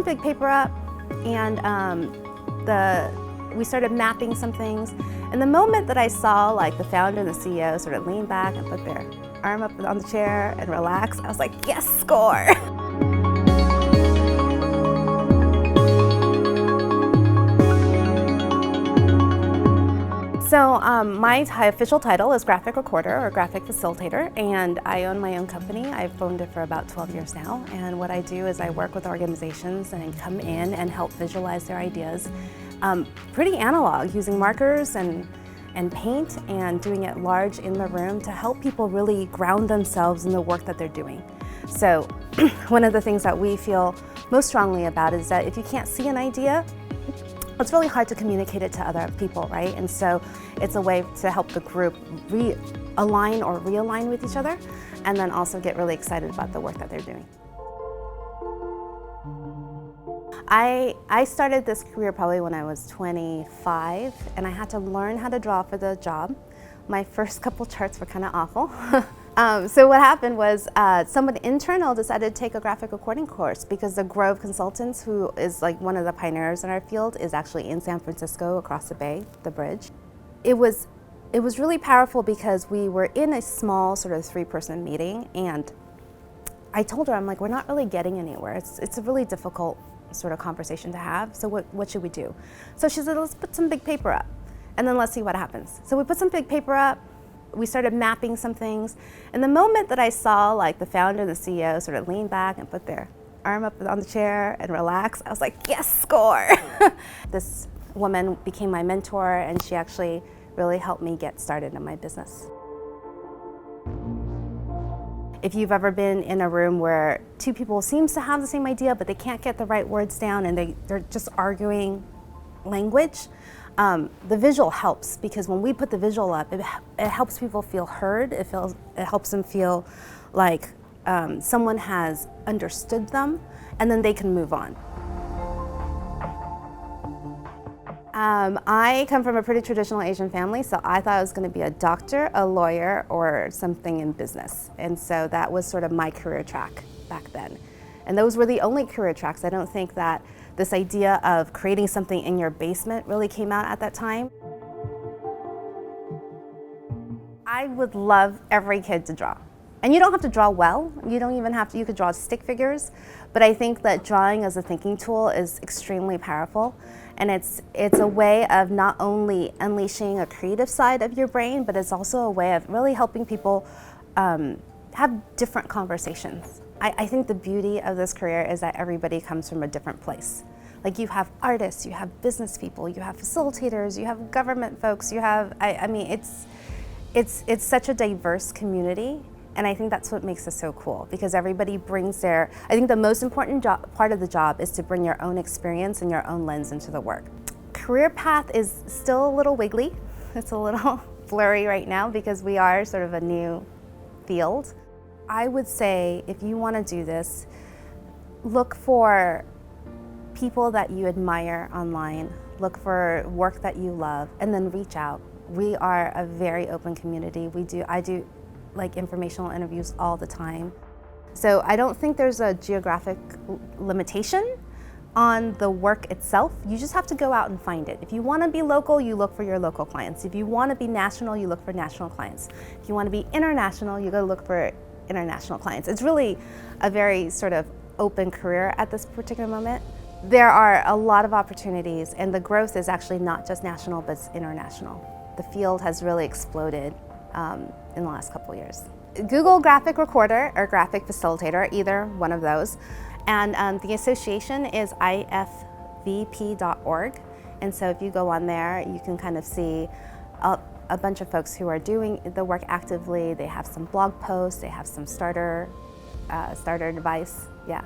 some big paper up, and we started mapping some things. And the moment that I saw like the founder and the CEO sort of lean back and put their arm up on the chair and relax, I was like, yes, score. So my official title is graphic recorder or graphic facilitator, and I own my own company. I've owned it for about 12 years now, and what I do is I work with organizations and come in and help visualize their ideas. Pretty analog, using markers and paint and doing it large in the room to help people really ground themselves in the work that they're doing. So one of the things that we feel most strongly about is that if you can't see an idea, it's really hard to communicate it to other people, right? And so it's a way to help the group align or realign with each other, and then also get really excited about the work that they're doing. I started this career probably when I was 25, and I had to learn how to draw for the job. My first couple charts were kind of awful. So what happened was someone internal decided to take a graphic recording course because the Grove Consultants, who is like one of the pioneers in our field, is actually in San Francisco across the bay, the bridge. It was really powerful because we were in a small sort of 3-person meeting, and I told her, I'm like, we're not really getting anywhere. It's a really difficult sort of conversation to have, so what should we do? So she said, let's put some big paper up, and then let's see what happens. So we put some big paper up, we started mapping some things, and the moment that I saw like the founder and the CEO sort of lean back and put their arm up on the chair and relax, I was like, yes, score. This woman became my mentor, and she actually really helped me get started in my business. If you've ever been in a room where two people seems to have the same idea, but they can't get the right words down and they're just arguing language, the visual helps, because when we put the visual up, it helps people feel heard. It helps them feel like someone has understood them, and then they can move on. I come from a pretty traditional Asian family, so I thought I was going to be a doctor, a lawyer, or something in business. And so that was sort of my career track back then. And those were the only career tracks. I don't think that this idea of creating something in your basement really came out at that time. I would love every kid to draw. And you don't have to draw well, you don't even have to, you could draw stick figures, but I think that drawing as a thinking tool is extremely powerful, and it's a way of not only unleashing a creative side of your brain, but it's also a way of really helping people have different conversations. I think the beauty of this career is that everybody comes from a different place. Like, you have artists, you have business people, you have facilitators, you have government folks, you have, I mean, it's such a diverse community. And I think that's what makes it so cool, because everybody brings I think the most important part of the job is to bring your own experience and your own lens into the work. Career path is still a little wiggly. It's a little blurry right now because we are sort of a new field. I would say if you want to do this, look for people that you admire online, look for work that you love, and then reach out. We are a very open community. I do like informational interviews all the time. So I don't think there's a geographic limitation on the work itself. You just have to go out and find it. If you want to be local, you look for your local clients. If you want to be national, you look for national clients. If you want to be international, you go look for international clients. It's really a very sort of open career at this particular moment. There are a lot of opportunities, and the growth is actually not just national, but it's international. The field has really exploded in the last couple of years. Google graphic recorder or graphic facilitator, either one of those. And the association is ifvp.org. And so if you go on there, you can kind of see a bunch of folks who are doing the work actively. They have some blog posts, they have some starter advice, yeah.